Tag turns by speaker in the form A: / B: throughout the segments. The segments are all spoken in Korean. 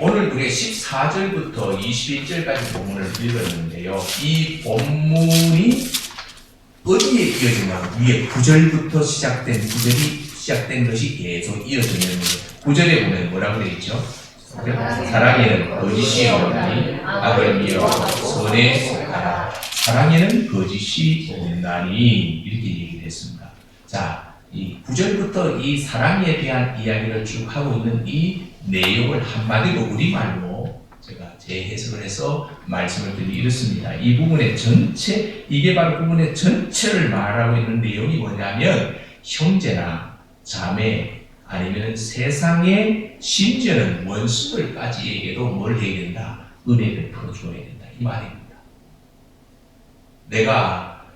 A: 오늘 우리가 14절부터 21절까지 본문을 읽었는데요. 이 본문이 어디에 이어지냐? 위에 9절부터 시작된 것이 계속 이어지는 거예요. 9절에 보면 뭐라고 되어 있죠? 사랑에는 거짓이 없나니 악을 미워 선에 속하라. 사랑에는 거짓이 없나니 이렇게 얘기했습니다. 자, 이 9절부터 이 사랑에 대한 이야기를 쭉 하고 있는 이 내용을 한마디로 우리말로 제가 재해석을 해서 말씀을 드리기 이렇습니다. 이 부분의 전체, 이게 바로 부분의 전체를 말하고 있는 내용이 뭐냐면 형제나 자매 아니면 세상의 심지어는 원수들까지에게도 뭘 해야 된다? 은혜를 풀어줘야 된다. 이 말입니다. 내가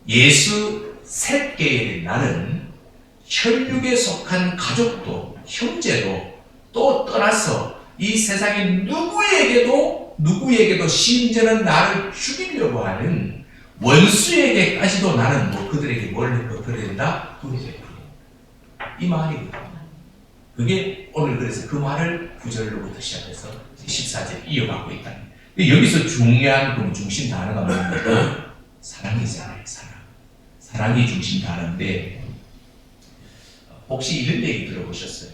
A: 예수 셋계의 나는 혈육에 속한 가족도 형제도 또 떠나서 이 세상의 누구에게도 심지어는 나를 죽이려고 하는 원수에게까지도 나는 그들에게 뭘 베풀어야 된다? 은혜를 베풀어야 된다. 이 말이거든요. 그게 오늘 그래서 그 말을 9절로부터 시작해서 14절 이어가고 있다. 여기서 중요한 그 중심 단어가 뭐냐면 사랑이잖아요. 사랑이 중심 단어인데 혹시 이런 얘기 들어보셨어요?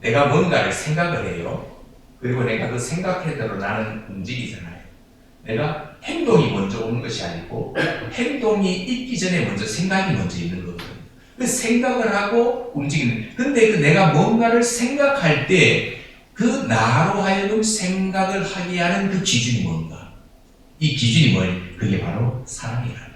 A: 내가 뭔가를 생각을 해요. 그리고 내가 그 생각대로 나는 움직이잖아요. 내가 행동이 먼저 오는 것이 아니고 행동이 있기 전에 먼저 생각이 먼저 있는 거거든요. 그 생각을 하고 움직이는. 근데 내가 뭔가를 생각할 때 그 나로 하여금 생각을 하게 하는 그 기준이 뭔가? 이 기준이 뭐예요? 그게 바로 사랑이라는.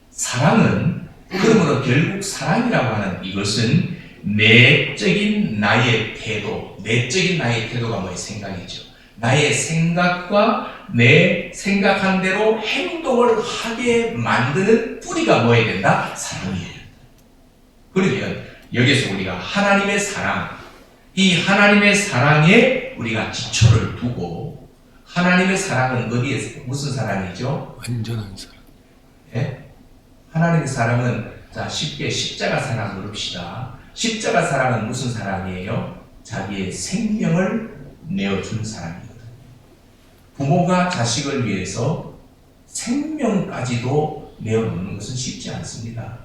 A: 사랑은 그러므로 결국 사랑이라고 하는 이것은 내적인 나의 태도가 뭐예요? 생각이죠. 나의 생각과 내 생각한 대로 행동을 하게 만드는 뿌리가 뭐여야 된다? 사랑이에요. 그러면 여기서 우리가 하나님의 사랑, 이 하나님의 사랑에 우리가 기초를 두고 하나님의 사랑은 어디에서 무슨 사랑이죠?
B: 완전한 사랑.
A: 예? 하나님의 사랑은 자 쉽게 십자가 사랑 부릅시다. 십자가 사랑은 무슨 사랑이에요? 자기의 생명을 내어준 사랑이거든요. 부모가 자식을 위해서 생명까지도 내어놓는 것은 쉽지 않습니다.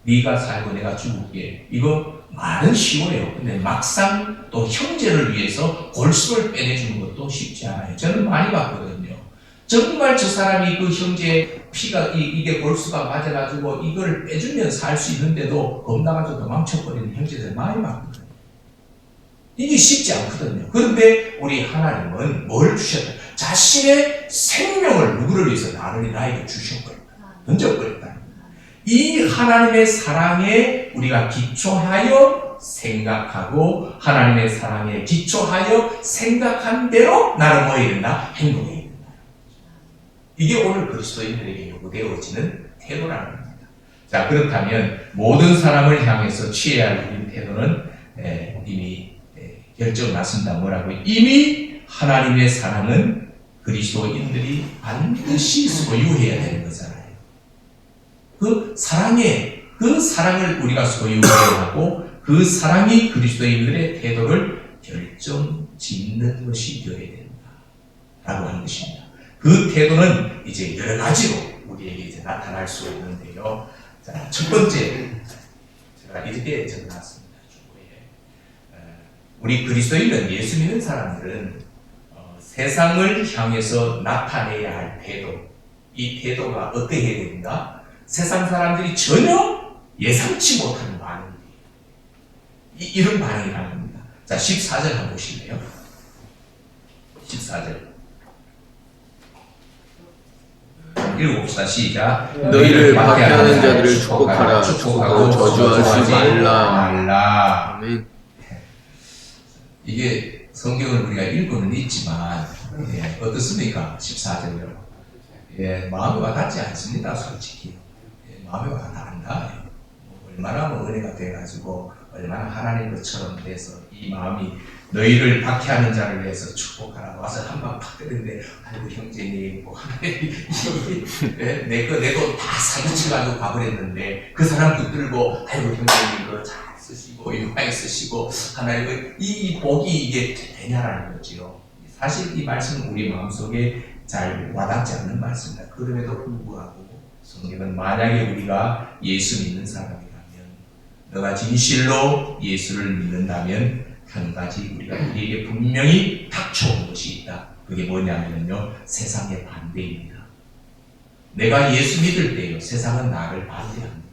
A: 네가 살고 내가 죽을게. 이거 말은 쉬워요. 근데 막상 또 형제를 위해서 골수를 빼내주는 것도 쉽지 않아요. 저는 많이 봤거든요. 정말 저 사람이 그 형제의 피가 이게 골수가 맞아가지고 이걸 빼주면 살 수 있는데도 겁나가지고 도망쳐버리는 형제들 많이 봤거든요. 이게 쉽지 않거든요. 그런데 우리 하나님은 뭘 주셨다? 자신의 생명을 누구를 위해서 나에게 주셨거든요. 던져버렸다. 이 하나님의 사랑에 우리가 기초하여 생각하고 하나님의 사랑에 기초하여 생각한 대로 나는 뭐 해야 된다? 행동해야 된다. 이게 오늘 그리스도인들에게 요구되어지는 태도라는 겁니다. 자, 그렇다면 모든 사람을 향해서 취해야 할 이 태도는 이미 결정 났습니다. 뭐라고? 이미 하나님의 사랑은 그리스도인들이 반드시 소유해야 되는 거잖아요. 그 사랑을 우리가 소유해야 하고 그 사랑이 그리스도인들의 태도를 결정짓는 것이 되어야 된다라고 하는 것입니다. 그 태도는 이제 여러 가지로 우리에게 이제 나타날 수 있는데요. 자, 첫 번째 제가 이렇게 적어놨습니다. 우리 그리스도인은 예수 믿는 사람들은 세상을 향해서 나타내야 할 태도, 이 태도가 어떻게 해야 됩니까? 세상 사람들이 전혀 예상치 못하는 반응이 이런 반응이라는 겁니다. 자, 14절 한번 보실래요? 14절 읽어봅시다. 시작.
B: 너희를 박해하는 자들을 축복하라. 축복하고 저주하지 말라. 아멘.
A: 이게 성경을 우리가 읽고는 있지만 어떻습니까? 14절요. 마음이 와닿지 않습니다. 솔직히. 마음이 와닿는다. 얼마나 은혜가 돼가지고 얼마나 하나님 것처럼 돼서 이 마음이 너희를 박해하는 자를 위해서 축복하라. 와서 한 방 팍 때리는데 아이고 형제님 뭐 하나님 내도 다 사기쳐가지고 가버렸는데 그 사람 붙들고 아이고 형제님 그거 잘 쓰시고 요한에 쓰시고 하나님의 이 복이 이게 되냐라는 거지요. 사실 이 말씀은 우리 마음속에 잘 와닿지 않는 말씀입니다. 그럼에도 불구하고 성경은 만약에 우리가 예수 믿는 사람이라면, 너가 진실로 예수를 믿는다면 한 가지 우리에게 분명히 닥쳐온 것이 있다. 그게 뭐냐면요, 세상의 반대입니다. 내가 예수 믿을 때요, 세상은 나를 반대합니다.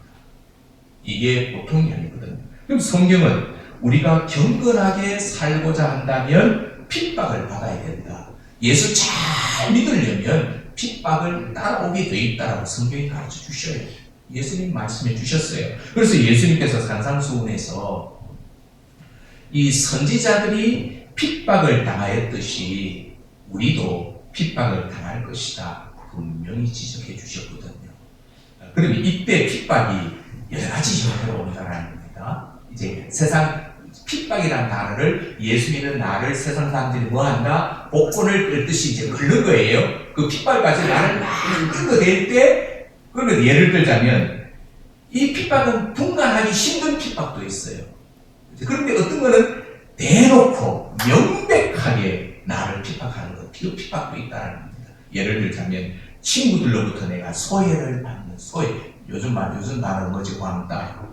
A: 이게 보통이 아니거든요. 그럼 성경은 우리가 경건하게 살고자 한다면 핍박을 받아야 된다. 예수 잘 믿으려면 핍박을 따라오게 돼 있다라고 성경이 가르쳐 주셔요. 예수님 말씀해 주셨어요. 그래서 예수님께서 산상수훈에서 이 선지자들이 핍박을 당하였듯이 우리도 핍박을 당할 것이다. 분명히 지적해 주셨거든요. 그러면 이때 핍박이 여러 가지 형태로 온다는 겁니다. 이제 세상 핍박이라는 단어를 예수 믿는 나를 세상 사람들이 뭐한다? 복권을 끌듯이 이제 긁는 거예요. 그 핍박까지 나를 막 끌어댈 때, 그러면 예를 들자면 이 핍박은 분간하기 힘든 핍박도 있어요. 그런데 어떤 거는 대놓고 명백하게 나를 핍박하는 것, 그 핍박도 있다는 겁니다. 예를 들자면 친구들로부터 내가 소외를 받는 소외, 요즘 단어는 뭐지? 왕따.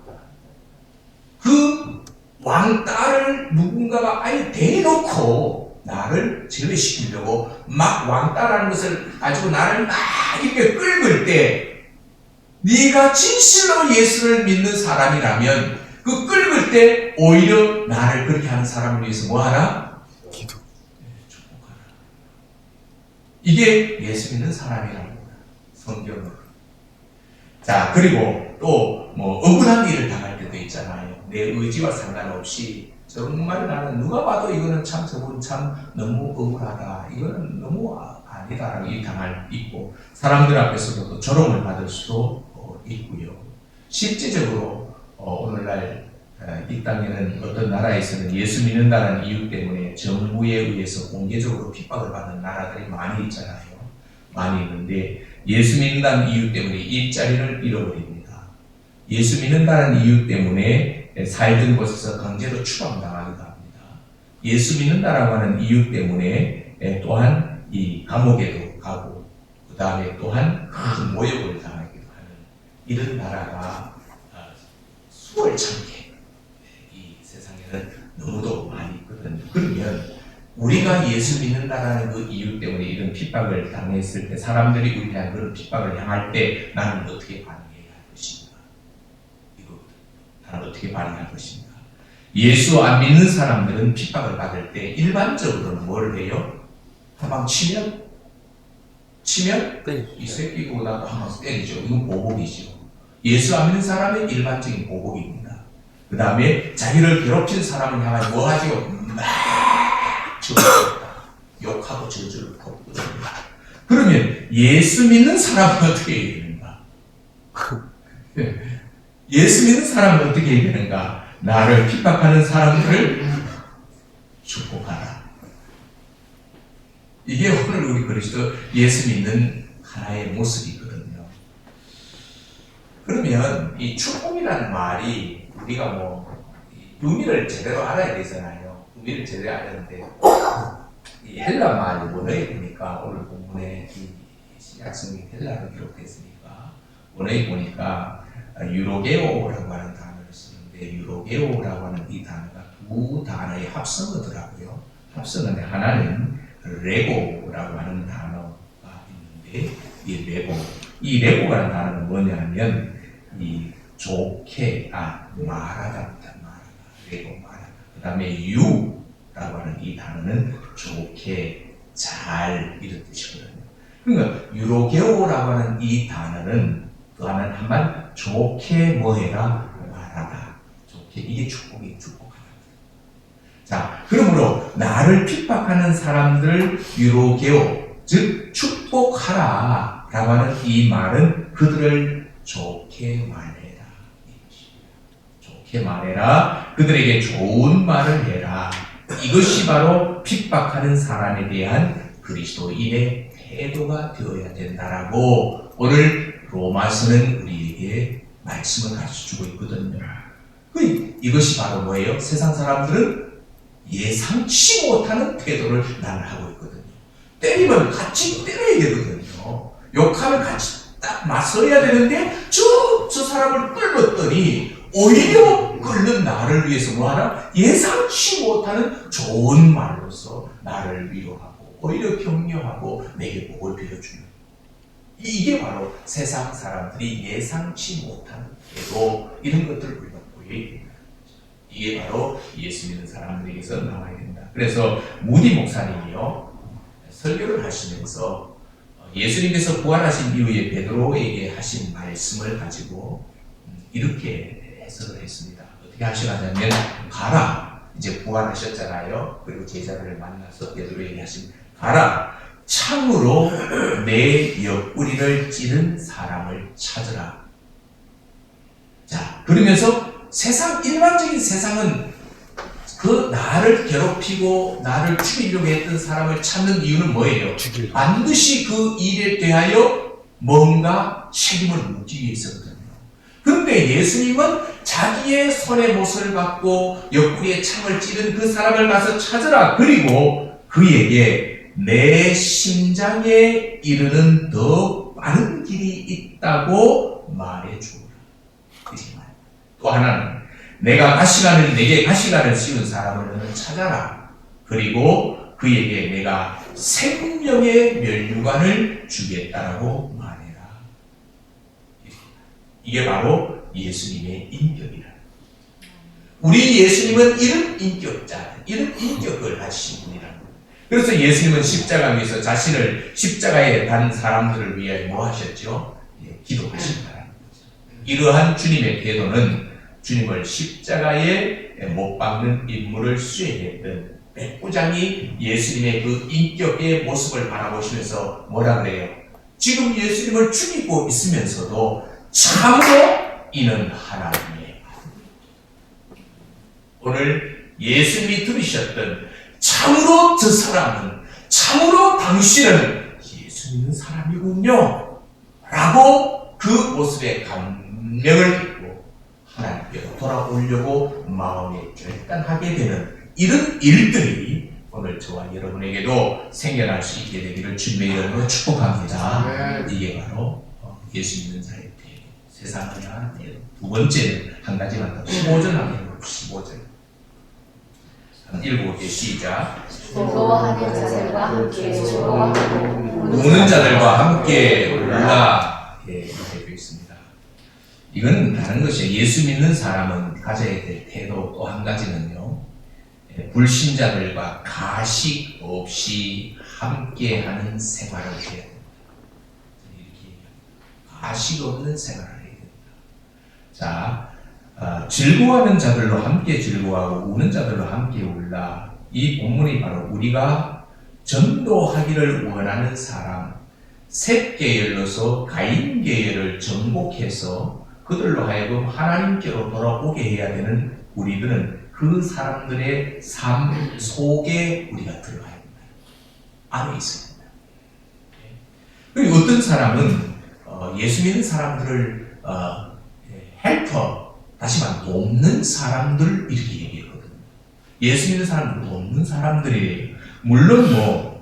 A: 그 왕따를 누군가가 아예 대놓고 나를 제외시키려고 막 왕따라는 것을 가지고 나를 막 이렇게 끌을 때, 네가 진실로 예수를 믿는 사람이라면 그 끌을 때 오히려 나를 그렇게 하는 사람을 위해서 뭐하라?
B: 기도.
A: 축복하라. 이게 예수 믿는 사람이랍니다. 성경은. 자, 그리고 또 뭐 억울한 일을 당할 때도 있잖아요. 내 의지와 상관없이 정말 나는 누가 봐도 이거는 참 저건 참 너무 억울하다. 이거는 너무 아니다라고 이 당할 있고, 사람들 앞에서도 또 조롱을 받을 수도 있고요. 실제적으로 오늘날 이 땅에는 어떤 나라에서는 예수 믿는다는 이유 때문에 정부에 의해서 공개적으로 핍박을 받는 나라들이 많이 있잖아요. 많이 있는데 예수 믿는다는 이유 때문에 일자리를 잃어버립니다. 예수 믿는다는 이유 때문에 살던 곳에서 강제로 추방당하기도 합니다. 예수 믿는다라고 하는 이유 때문에 또한 이 감옥에도 가고, 그 다음에 또한 큰 모욕을 당하기도 하는 이런 나라가 수월찮게 이 세상에는 너무도 많이 있거든요. 그러면 우리가 예수 믿는다라는 그 이유 때문에 이런 핍박을 당했을 때, 사람들이 우리에 대한 그런 핍박을 향할 때 나는 어떻게 반응해야 할 것인가? 나는 어떻게 반응할 것인가? 예수 안 믿는 사람들은 핍박을 받을 때 일반적으로는 뭘 해요? 한방 치면 이 새끼보다 한방 때리죠. 이건 보복이죠. 예수 안 믿는 사람의 일반적인 보복입니다. 그 다음에 자기를 괴롭힌 사람을 향하여 뭐 하죠? 막 욕하고 저주를 퍼붓거든요. 그러면 예수 믿는 사람은 어떻게 해야 되는가? 예수 믿는 사람은 어떻게 해야 되는가? 나를 핍박하는 사람들을 축복하라. 이게 오늘 우리 그리스도 예수 믿는 하나의 모습이거든요. 그러면 이 축복이라는 말이 우리가 뭐 의미를 제대로 알아야 되잖아요. 의미를 제대로 알아야 되는데 이 헬라 말이 원어에 보니까 오늘 본문에 이 신약성경 헬라로 기록됐으니까 원어에 보니까 유로게오라고 하는 단어를 쓰는데, 유로게오라고 하는 이 단어가 두 단어의 합성어더라고요. 합성어인데 하나는 레고라고 하는 단어가 있는데, 이 레고라는 단어는 뭐냐면 이 좋게 말하다입니다. 레고 말하다. 그 다음에 유라고 하는 이 단어는 좋게 잘 이런 뜻이거든요. 그러니까 유로게오라고 하는 이 단어는 또 하나는 한번 좋게 뭐해라 말하다. 좋게, 이게 축복하다. 자, 그러므로 나를 핍박하는 사람들 유로게오, 즉 축복하라 라고 하는 이 말은 그들을 좋게 말해라. 좋게 말해라. 그들에게 좋은 말을 해라. 이것이 바로 핍박하는 사람에 대한 그리스도인의 태도가 되어야 된다라고 오늘 로마서는 우리에게 말씀을 가르쳐주고 있거든요. 이것이 바로 뭐예요? 세상 사람들은 예상치 못하는 태도를 나는 하고 있거든요. 때리면 같이 때려야 되거든요. 욕하면 같이 딱 맞서야 되는데 저 사람을 끌었더니 오히려 끓는 나를 위해서 뭐하나? 예상치 못하는 좋은 말로서 나를 위로하고 오히려 격려하고 내게 복을 빌어주는, 이게 바로 세상 사람들이 예상치 못하는 태도, 이런 것들을 우리가 보여야 된다. 이게 바로 예수 믿는 사람들에게서 나와야 된다. 그래서 무디 목사님이요, 설교를 하시면서 예수님께서 부활하신 이후에 베드로에게 하신 말씀을 가지고 이렇게 해석을 했습니다. 어떻게 하시냐면, 가라, 이제 부활하셨잖아요. 그리고 제자들을 만나서 베드로에게 하신, 가라, 창으로 내 옆구리를 찌른 사람을 찾으라. 자, 그러면서 일반적인 세상은 그 나를 괴롭히고 나를 죽이려고 했던 사람을 찾는 이유는 뭐예요? 반드시 그 일에 대하여 뭔가 책임을 묻기 위해서거든요. 그런데 예수님은 자기의 손에 못을 받고 옆구리에 창을 찌른 그 사람을 가서 찾으라. 그리고 그에게 내 심장에 이르는 더 빠른 길이 있다고 말해주라. 또 하나는, 내게 가시관을 씌운 사람을 너는 찾아라. 그리고 그에게 내가 생명의 면류관을 주겠다라고 말해라. 이게 바로 예수님의 인격이라. 우리 예수님은 이런 인격을 하신 분이라. 그래서 예수님은 십자가 위에서 자신을 십자가에 단 사람들을 위하여 뭐 하셨죠? 기도하신다라는 거죠. 이러한 주님의 태도는 주님을 십자가에 못 박는 인물을 수행했던 백부장이 예수님의 그 인격의 모습을 바라보시면서 뭐라 그래요? 지금 예수님을 죽이고 있으면서도 참으로 이는 하나님의 아들. 오늘 예수님이 들으셨던 참으로 저 사람은, 참으로 당신은 예수 믿는 사람이군요 라고 그 모습에 감명을 입고 하나님께로 돌아오려고 마음에 결단하게 되는 이런 일들이 오늘 저와 여러분에게도 생겨날 수 있게 되기를 주님의 이름으로 축복합니다. 이게 바로 예수 믿는 자의 태도, 세상을 향한 태도. 두 번째는 한 가지만 더, 15절 하면 15절 한 읽어볼게요. 시작.
C: 즐거워하는 자들과 함께 즐거워하고
A: 우는 자들과 함께 울라. 이렇게 되어 있습니다. 이건 다른 것이에요. 예수 믿는 사람은 가져야 될 태도 또 한 가지는요, 불신자들과 가식 없이 함께하는 생활을 해야 된다. 이렇게 가식 없는 생활을 해야 된다. 자, 즐거워하는 자들로 함께 즐거워하고 우는 자들로 함께 울라. 이 본문이 바로 우리가 전도하기를 원하는 사람, 셋 계열로서 가인 계열을 정복해서 그들로 하여금 하나님께로 돌아오게 해야 되는 우리들은 그 사람들의 삶 속에 우리가 들어가야 된다. 안에 있어야 된다. 그리고 어떤 사람은 예수 믿는 사람들을 헬퍼, 다시 말해 돕는 사람들, 이렇게 얘기했거든요. 예수 믿는 사람들 돕는 사람들이, 물론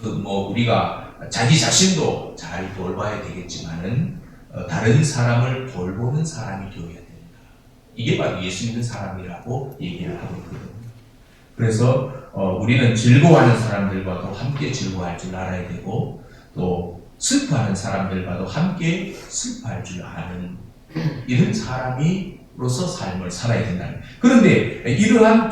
A: 우리가 자기 자신도 잘 돌봐야 되겠지만은 다른 사람을 돌보는 사람이 되어야 된다. 이게 바로 예수 믿는 사람이라고 얘기를 하고 있거든요. 그래서 우리는 즐거워하는 사람들과도 함께 즐거워할 줄 알아야 되고, 또 슬퍼하는 사람들과도 함께 슬퍼할 줄 아는 이런 사람으로서 삶을 살아야 된다. 그런데 이러한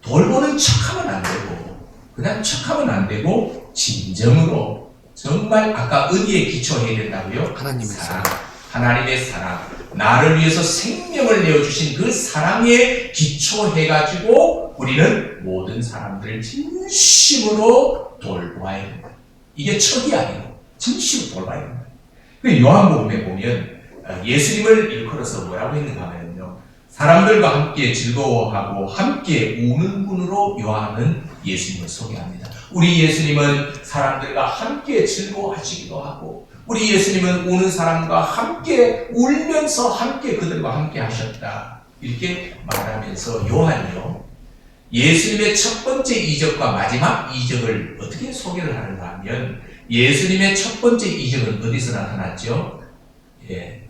A: 돌보는 척하면 안 되고, 그냥 척하면 안 되고, 진정으로 정말 아까 어디에 기초해야 된다고요?
B: 하나님의 사랑.
A: 하나님의 사랑. 나를 위해서 생명을 내어주신 그 사랑에 기초해가지고 우리는 모든 사람들을 진심으로 돌보아야 된다. 이게 척이 아니고 진심으로 돌봐야 된다. 요한복음에 보면 예수님을 일컬어서 뭐라고 했는가 하면요, 사람들과 함께 즐거워하고 함께 우는 분으로 요한은 예수님을 소개합니다. 우리 예수님은 사람들과 함께 즐거워하시기도 하고 우리 예수님은 우는 사람과 함께 울면서 함께 그들과 함께 하셨다. 이렇게 말하면서 요한이요, 예수님의 첫 번째 이적과 마지막 이적을 어떻게 소개를 하는가 하면, 예수님의 첫 번째 이적은 어디서 나타났죠?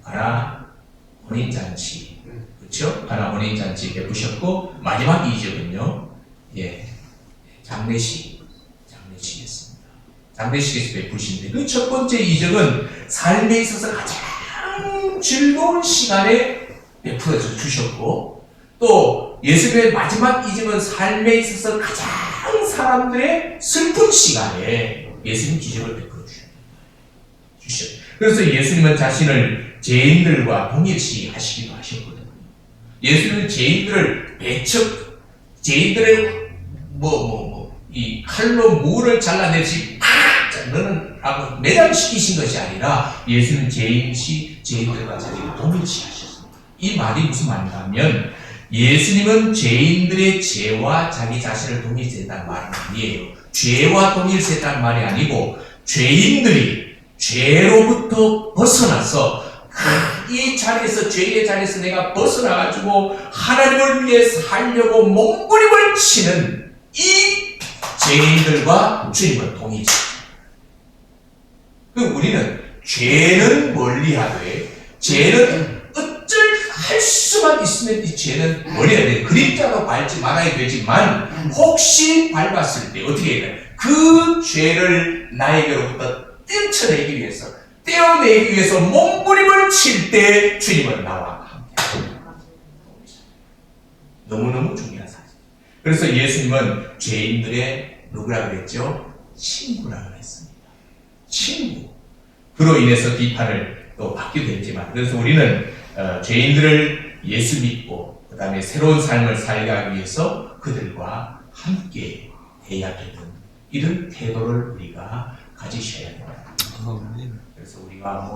A: 가나 혼인잔치, 그렇죠? 가나 혼인잔치 베푸셨고, 마지막 이적은요, 장례식이었습니다. 장례식에서 베푸신데, 그 첫 번째 이적은 삶에 있어서 가장 즐거운 시간에 베풀어 주셨고, 또 예수님의 마지막 이적은 삶에 있어서 가장 사람들의 슬픈 시간에 예수님 기적을 베풀어 주셨어요. 그래서 예수님은 자신을 죄인들과 동일시 하시기도 하셨거든요. 예수님은 죄인들을 죄인들의 이 칼로 무를 잘라내지 너는 라고 매장시키신 것이 아니라, 예수님은 죄인들과 자기를 동일시 하셨습니다. 이 말이 무슨 말인가 하면, 예수님은 죄인들의 죄와 자기 자신을 동일시했다는 말은 아니에요. 죄와 동일시했다는 말이 아니고, 죄인들이 죄로부터 벗어나서 이 자리에서, 죄의 자리에서 내가 벗어나가지고 하나님을 위해 살려고 몸부림을 치는 이 죄인들과 주님은 동일시. 우리는 죄는 멀리하되, 죄는 어쩔 할 수만 있으면 이 죄는 멀리해야 돼. 그림자로 밟지 말아야 되지만, 혹시 밟았을 때 어떻게 해야 돼? 그 죄를 나에게로부터 떼어내기 위해서 몸부림을 칠 때 주님은 나와 함께합니다. 너무너무 중요한 사실. 그래서 예수님은 죄인들의 누구라고 그랬죠? 친구라고 했습니다. 친구. 그로 인해서 비판을 또 받기도 했지만, 그래서 우리는 죄인들을 예수 믿고 그 다음에 새로운 삶을 살기 위해서 그들과 함께 해야 되는 이런 태도를 우리가 가지셔야 됩니다. 그래서 우리가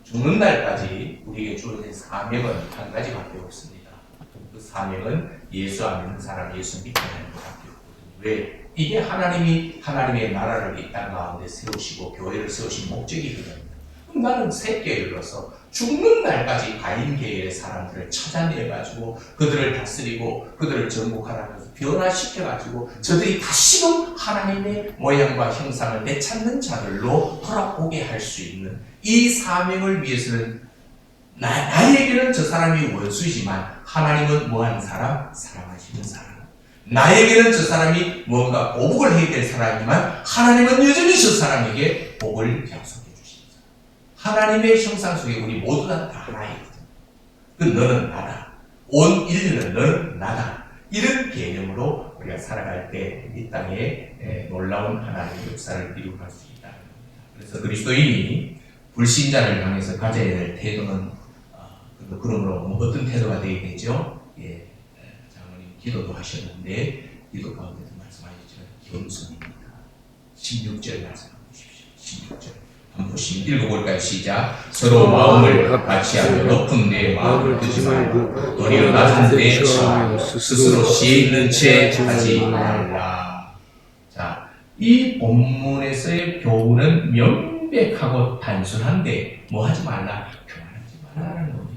A: 죽는 날까지 우리에게 주어진 사명은 한 가지밖에 없습니다. 그 사명은 예수 안 믿는 사람, 예수 믿는 사람밖에 없거든요. 왜? 이게 하나님의 나라를 이 땅 가운데 세우시고 교회를 세우신 목적이거든요. 그럼 나는 새끼로서 죽는 날까지 가인계의 사람들을 찾아내가지고 그들을 다스리고 그들을 정복하라면서 변화시켜가지고 저들이 다시금 하나님의 모양과 형상을 되찾는 자들로 돌아오게 할 수 있는 이 사명을 위해서는 나에게는 저 사람이 원수이지만 하나님은 뭐하는 사람? 사랑하시는 사람. 나에게는 저 사람이 뭔가 보복을 해야 될 사람이지만 하나님은 여전히 저 사람에게 복을 약속해 주십니다. 하나님의 형상 속에 우리 모두 다 하나이거든. 그 너는 나다. 온 인류는 너는 나다. 이런 개념으로 우리가 살아갈 때 이 땅에 놀라운 하나님의 역사를 이루어갈 수 있다는 겁니다. 그래서 그리스도인이 불신자를 향해서 가져야 될 태도는 그러므로 어떤 태도가 되어야 되죠? 장모님 기도도 하셨는데 기도 가운데도 말씀하셨지만 겸손입니다. 16절 말씀 보십시오. 16절 한번 보시면 읽어볼까요? 시작. 서로 마음을 같이 하며 높은 내 마음을 두지 말고 도리어 낮은 내 처함 스스로 지혜 있는 채 하지 말라. 자, 이 본문에서의 교훈은 명백하고 단순한데 뭐 하지 말라? 교만하지 말라는 겁니다.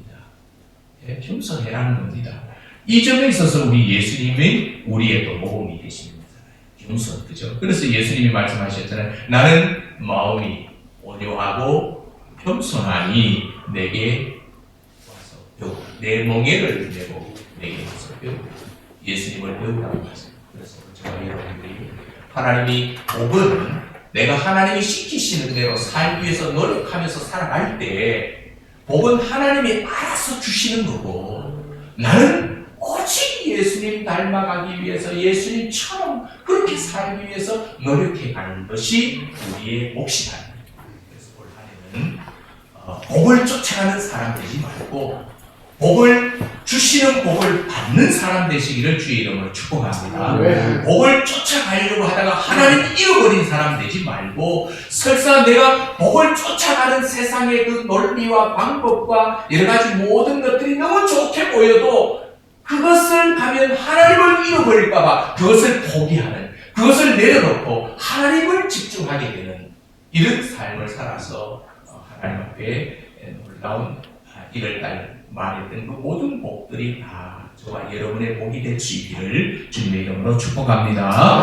A: 겸손해라는 겁니다. 이 점에 있어서 우리 예수님이 우리의 또 모범이 되시는 거잖아요. 겸손, 그죠? 그래서 예수님이 말씀하셨잖아요. 나는 마음이 온유하고 겸손하니 내게 와서 배우라. 내 멍에를 메고 내게 와서 배우라. 예수님을 배우라고 하세요. 그래서 저와 여러분들이 하나님이 복은 내가 하나님이 시키시는 대로 살기 위해서 노력하면서 살아갈 때 복은 하나님이 알아서 주시는 거고, 나는 오직 예수님 닮아가기 위해서 예수님처럼 그렇게 살기 위해서 노력해가는 것이 우리의 몫이다. 그래서 올 한해는 복을 쫓아가는 사람 되지 말고 복을 주시는 복을 받는 사람 되시기를 주의 이름으로 축복합니다. 네. 복을 쫓아가려고 하다가 하나님 잃어버린 사람 되지 말고, 설사 내가 복을 쫓아가는 세상의 그 논리와 방법과 여러 가지 모든 것들이 너무 좋게 보여도 그것을 가면 하나님을 잃어버릴까봐 그것을 포기하는, 그것을 내려놓고 하나님을 집중하게 되는 이런 삶을 살아서 하나님 앞에 놀라운 1월달 말했던 그 모든 복들이 다 저와 여러분의 복이 될 수 있기를 주님의 이름으로 축복합니다.